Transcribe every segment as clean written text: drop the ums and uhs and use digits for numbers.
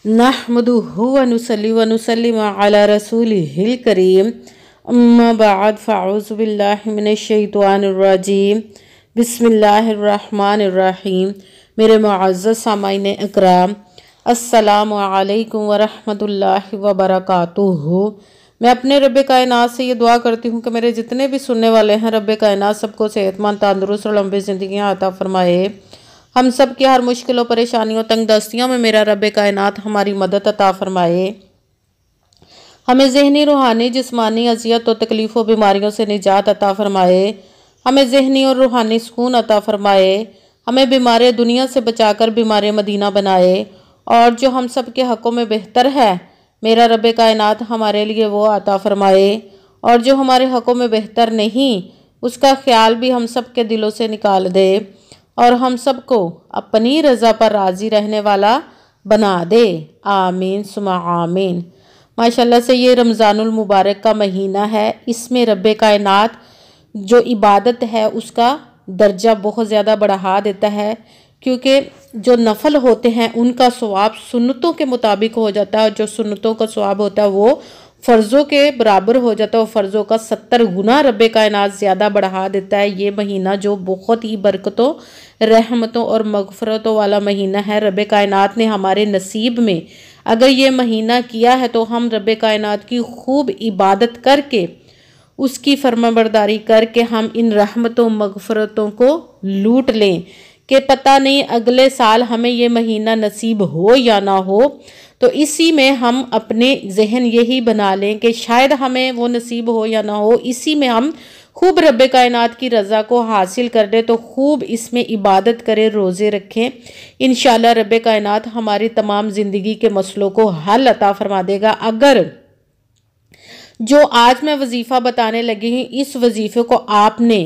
नहमदुहु व नुसल्ली व नुसल्लिमु अला रसूलिहिल करीम अम्मा बाद फ़अऊज़ु बिल्लाहि मिनश शैतानिर रजीम बिस्मिल्लाहिर रहमानिर रहीम। मेरे मुअज़्ज़ज़ सामाईन इकराम, अस्सलामु अलैकुम व रहमतुल्लाहि व बरकातुहू। मैं अपने रब्बे कायनात से ये दुआ करती हूँ कि मेरे जितने भी सुनने वाले हैं रब्बे कायनात सबको सेहतमंद, तंदुरुस्त और लंबी ज़िंदगियाँ अता फरमाए। हम सब की हर मुश्किलों, परेशानियों, तंगदस्तियों में मेरा रब्बे कायनात हमारी मदद अता फरमाए। हमें ज़हनी, रूहानी, जिस्मानी अज़ियत और तकलीफ़ों, बीमारियों से निजात अता फरमाए। हमें ज़हनी और रूहानी सुकून अता फरमाए। हमें बीमार दुनिया से बचाकर बीमार मदीना बनाए। और जो हम सब के हक़ों में बेहतर है मेरा रब्बे कायनात हमारे लिए वो अता फरमाए। और जो हमारे हक़ों में बेहतर नहीं उसका ख्याल भी हम सब के दिलों से निकाल दे और हम सबको अपनी रज़ा पर राज़ी रहने वाला बना दे। आमीन सुमा आमीन। माशाल्लाह से ये रमज़ानुल मुबारक का महीना है। इसमें रब्बे कायनात जो इबादत है उसका दर्जा बहुत ज़्यादा बढ़ा देता है, क्योंकि जो नफल होते हैं उनका सवाब सुन्नतों के मुताबिक हो जाता है और जो सुन्नतों का सवाब होता है वो फ़र्ज़ों के बराबर हो जाता है और फ़र्ज़ों का 70 गुना रब्बे कायनात ज़्यादा बढ़ा देता है। ये महीना जो बहुत ही बरकतों, रहमतों और मग़फ़िरतों वाला महीना है, रब्बे कायनात ने हमारे नसीब में अगर ये महीना किया है तो हम रब्बे कायनात की खूब इबादत करके उसकी फरमाबरदारी करके हम इन रहमतों, मग़फ़िरतों को लूट लें कि पता नहीं अगले साल हमें ये महीना नसीब हो या ना हो। तो इसी में हम अपने जहन यही बना लें कि शायद हमें वो नसीब हो या ना हो, इसी में हम खूब रब्बे कायनात की रज़ा को हासिल कर लें। तो खूब इसमें इबादत करें, रोज़े रखें। इंशाअल्लाह रब्बे कायनात हमारी तमाम ज़िंदगी के मसलों को हल अता फरमा देगा। अगर जो आज मैं वजीफ़ा बताने लगी हूँ इस वजीफ़े को आपने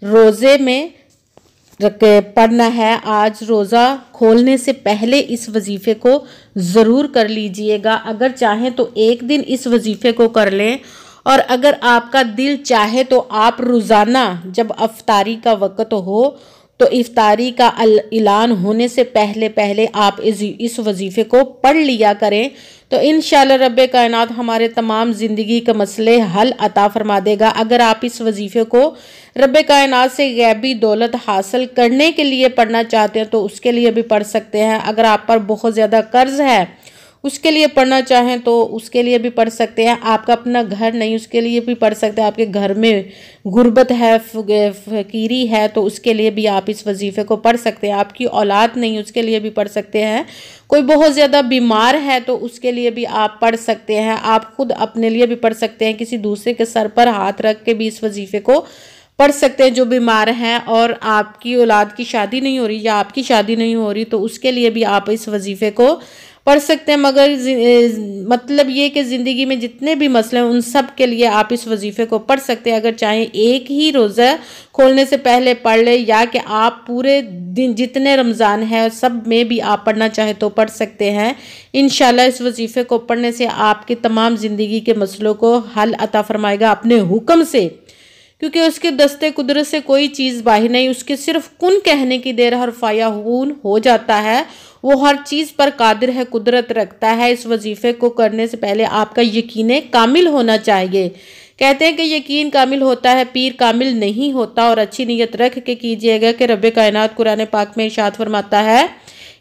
रोज़े में पढ़ना है। आज रोज़ा खोलने से पहले इस वजीफ़े को ज़रूर कर लीजिएगा। अगर चाहें तो एक दिन इस वजीफ़े को कर लें और अगर आपका दिल चाहे तो आप रोज़ाना जब अफ्तारी का वक़्त हो तो इफ्तारी का ऐलान होने से पहले पहले आप इस वजीफ़े को पढ़ लिया करें। तो इंशाअल्लाह रब्बे कायनात हमारे तमाम ज़िंदगी के मसले हल अता फरमा देगा। अगर आप इस वजीफ़े को रब्बे कायनात से गैबी दौलत हासिल करने के लिए पढ़ना चाहते हैं तो उसके लिए भी पढ़ सकते हैं। अगर आप पर बहुत ज़्यादा कर्ज़ है उसके लिए पढ़ना चाहें तो उसके लिए भी पढ़ सकते हैं। आपका अपना घर नहीं उसके लिए भी पढ़ सकते हैं। आपके घर में गुर्बत है, फ़कीरी है तो उसके लिए भी आप इस वजीफ़े को पढ़ सकते हैं। आपकी औलाद नहीं उसके लिए भी पढ़ सकते हैं। कोई बहुत ज़्यादा बीमार है तो उसके लिए भी आप पढ़ सकते हैं। आप खुद अपने लिए भी पढ़ सकते हैं। किसी दूसरे के सर पर हाथ रख के भी इस वजीफ़े को पढ़ सकते हैं जो बीमार हैं और आपकी औलाद की शादी नहीं हो रही या आपकी शादी नहीं हो रही तो उसके लिए भी आप इस वजीफ़े को पढ़ सकते हैं। मगर मतलब ये कि ज़िंदगी में जितने भी मसले हैं उन सब के लिए आप इस वजीफ़े को पढ़ सकते हैं। अगर चाहें एक ही रोज़ा खोलने से पहले पढ़ लें या कि आप पूरे दिन जितने रमज़ान है सब में भी आप पढ़ना चाहें तो पढ़ सकते हैं। इंशाअल्लाह इस वजीफ़े को पढ़ने से आपकी तमाम ज़िंदगी के मसलों को हल अता फरमाएगा अपने हुक्म से, क्योंकि उसके दस्ते कुदरत से कोई चीज़ बाहिर नहीं। उसके सिर्फ कुन कहने की देर हर फायाहून हो जाता है। वो हर चीज़ पर कादिर है, कुदरत रखता है। इस वजीफ़े को करने से पहले आपका यकीन कामिल होना चाहिए। कहते हैं कि यकीन कामिल होता है, पीर कामिल नहीं होता। और अच्छी नीयत रख के कीजिएगा कि रब्बे कायनात कुरान पाक में इरशाद फरमाता है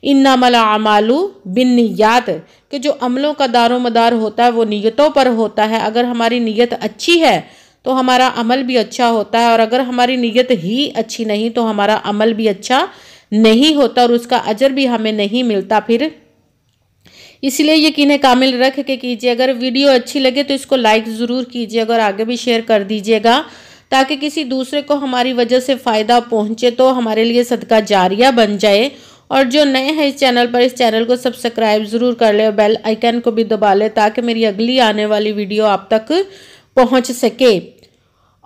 इन्नमल अमालु बिन्नियात, कि जो अमलों का दारो मदार होता है वो नीयतों पर होता है। अगर हमारी नीयत अच्छी है तो हमारा अमल भी अच्छा होता है और अगर हमारी नीयत ही अच्छी नहीं तो हमारा अमल भी अच्छा नहीं होता और उसका अजर भी हमें नहीं मिलता। फिर इसलिए यकीन कामिल रख के कीजिए। अगर वीडियो अच्छी लगे तो इसको लाइक ज़रूर कीजिएगा और आगे भी शेयर कर दीजिएगा ताकि किसी दूसरे को हमारी वजह से फ़ायदा पहुँचे तो हमारे लिए सदका जारिया बन जाए। और जो नए हैं इस चैनल पर, इस चैनल को सब्सक्राइब ज़रूर कर ले और बेल आइकन को भी दबा ले ताकि मेरी अगली आने वाली वीडियो आप तक पहुंच सके।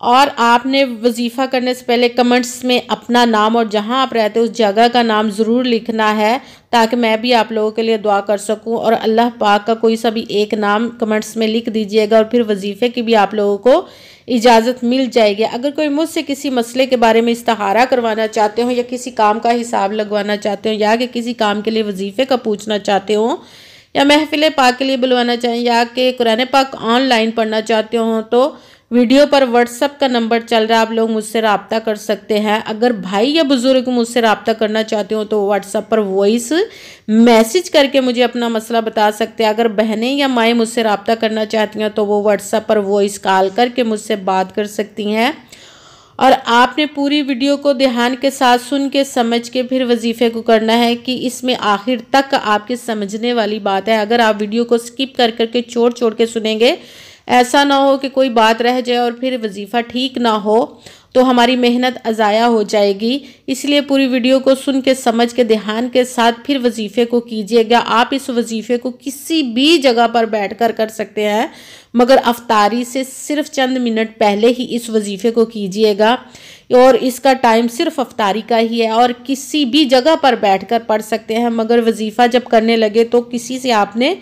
और आपने वजीफ़ा करने से पहले कमेंट्स में अपना नाम और जहां आप रहते हैं उस जगह का नाम ज़रूर लिखना है ताकि मैं भी आप लोगों के लिए दुआ कर सकूं। और अल्लाह पाक का कोई सा भी एक नाम कमेंट्स में लिख दीजिएगा और फिर वजीफ़े की भी आप लोगों को इजाज़त मिल जाएगी। अगर कोई मुझसे किसी मसले के बारे में इस्तिखारा करवाना चाहते हो या किसी काम का हिसाब लगवाना चाहते हो या कि किसी काम के लिए वजीफ़े का पूछना चाहते हो या महफिल पाक के लिए बुलवाना चाहें या कि कुरान पाक ऑनलाइन पढ़ना चाहते हो तो वीडियो पर व्हाट्सएप का नंबर चल रहा है, आप लोग मुझसे रब्ता कर सकते हैं। अगर भाई या बुजुर्ग मुझसे रब्ता करना चाहते हो तो व्हाट्सएप पर वॉइस मैसेज करके मुझे अपना मसला बता सकते हैं। अगर बहनें या माएँ मुझसे रब्ता करना चाहती हैं तो वो व्हाट्सएप पर वॉइस कॉल करके मुझसे बात कर सकती हैं। और आपने पूरी वीडियो को ध्यान के साथ सुन के समझ के फिर वजीफ़े को करना है कि इसमें आखिर तक आपके समझने वाली बात है। अगर आप वीडियो को स्किप कर करके छोड़ के सुनेंगे, ऐसा ना हो कि कोई बात रह जाए और फिर वजीफ़ा ठीक ना हो तो हमारी मेहनत अज़ाया हो जाएगी। इसलिए पूरी वीडियो को सुन के समझ के ध्यान के साथ फिर वजीफ़े को कीजिएगा। आप इस वजीफ़े को किसी भी जगह पर बैठकर कर सकते हैं, मगर अफ्तारी से सिर्फ चंद मिनट पहले ही इस वजीफ़े को कीजिएगा और इसका टाइम सिर्फ अफ्तारी का ही है और किसी भी जगह पर बैठकर पढ़ सकते हैं। मगर वजीफ़ा जब करने लगे तो किसी से आपने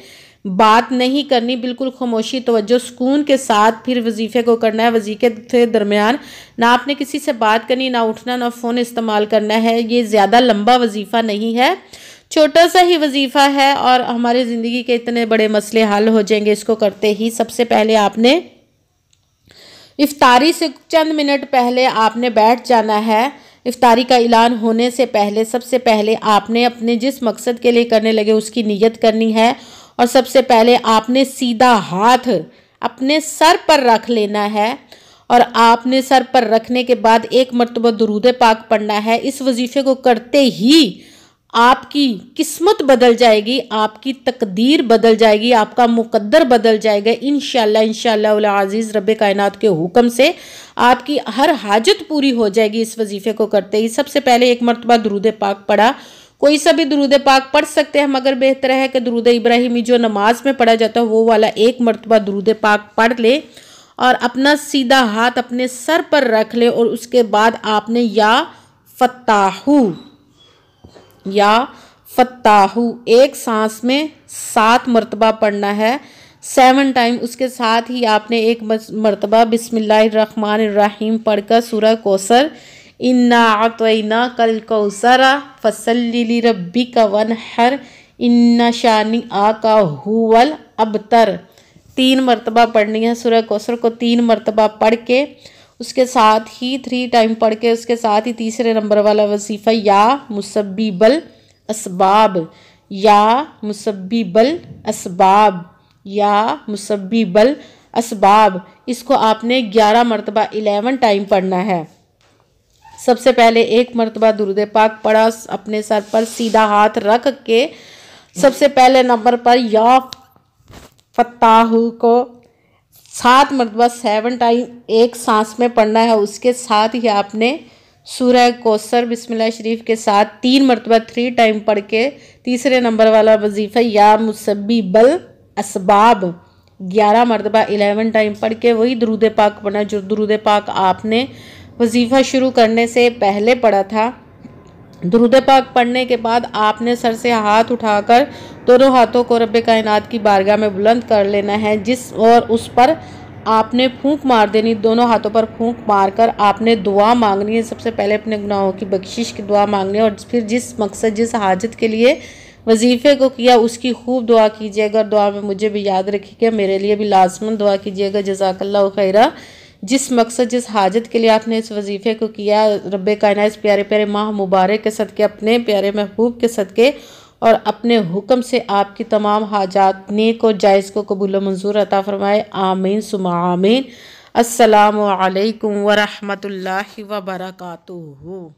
बात नहीं करनी, बिल्कुल खामोशी तवज्जो सुकून के साथ फिर वजीफ़े को करना है। वजीफ़े के दरमियान ना आपने किसी से बात करनी, ना उठना, ना फ़ोन इस्तेमाल करना है। ये ज़्यादा लंबा वजीफ़ा नहीं है, छोटा सा ही वजीफ़ा है और हमारी ज़िंदगी के इतने बड़े मसले हल हो जाएंगे इसको करते ही। सबसे पहले आपने इफ्तारी से चंद मिनट पहले आपने बैठ जाना है। इफ्तारी का ऐलान होने से पहले सबसे पहले आपने अपने जिस मकसद के लिए करने लगे उसकी नीयत करनी है और सबसे पहले आपने सीधा हाथ अपने सर पर रख लेना है और आपने सर पर रखने के बाद एक मरतबा दुरूद पाक पढ़ना है। इस वजीफ़े को करते ही आपकी किस्मत बदल जाएगी, आपकी तकदीर बदल जाएगी, आपका मुकद्दर बदल जाएगा इंशाअल्लाह उल अज़ीज़ रब्बे कायनात के हुक्म से आपकी हर हाजत पूरी हो जाएगी इस वजीफ़े को करते ही। सबसे पहले एक मरतबा दुरूद पाक पढ़ा, कोई सा भी दुरूद पाक पढ़ सकते हैं, मगर बेहतर है कि दुरूद इब्राहिमी जो नमाज में पढ़ा जाता है वो वाला एक मरतबा दुरूद पाक पढ़ ले और अपना सीधा हाथ अपने सर पर रख ले और उसके बाद आपने या फत्ताहू एक सांस में 7 मरतबा पढ़ना है, 7 टाइम। उसके साथ ही आपने एक मरतबा बिस्मिल्लाहिर्रहमानिर्रहीम पढ़कर सूरह कौसर इन्ना अतैना कल कौसरा फसल्लि लिरब्बिका वनहर इन्ना शानी आका हुवल अबतर 3 मरतबा पढ़नी है। सूरह कौसर को 3 मरतबा पढ़ के उसके साथ ही 3 टाइम पढ़ के उसके साथ ही तीसरे नंबर वाला वजीफ़ा या मुसब्बिबल असबाब, या मुसब्बिबल असबाब, या मुसब्बिबल असबाब, इसको आपने 11 मरतबा 11 टाइम पढ़ना है। सबसे पहले एक मरतबा दुरूद पाक पढ़ा, अपने सर पर सीधा हाथ रख के सबसे पहले नंबर पर या फत्ताहू को 7 मरतबा 7 टाइम एक सांस में पढ़ना है। उसके साथ ही आपने सूरह कौसर बिस्मिल्लाह शरीफ के साथ 3 मरतबा 3 टाइम पढ़ के तीसरे नंबर वाला वजीफ़ा या मुसब्बिबल असबाब 11 मरतबा 11 टाइम पढ़ के वही दुरूद पाक पढ़ना जो दुरूद पाक आपने वजीफ़ा शुरू करने से पहले पढ़ा था। दुरूद पाक पढ़ने के बाद आपने सर से हाथ उठाकर दोनों हाथों को रब्बे कायनात की बारगाह में बुलंद कर लेना है, जिस और उस पर आपने फूंक मार देनी। दोनों हाथों पर फूंक मारकर आपने दुआ मांगनी है। सबसे पहले अपने गुनाहों की बख्शिश की दुआ मांगनी है और फिर जिस मकसद जिस हाजत के लिए वजीफ़े को किया उसकी खूब दुआ कीजिएगा। दुआ में मुझे भी याद रखिएगा, मेरे लिए भी लाजमन दुआ कीजिएगा। जज़ाकल्लाहु खैरा। जिस मकसद जिस हाजत के लिए आपने इस वजीफ़े को किया, रब्बे कायनात इस प्यारे प्यारे माह मुबारक के सदक़े, अपने प्यारे महबूब के सदक़े और अपने हुक्म से आपकी तमाम हाजात नेक और जायज़ को कबूल मंजूर अता फ़रमाए। आमीन सुम्मा आमीन। अस्सलामु अलैकुम व रहमतुल्लाहि व बरकातुहू।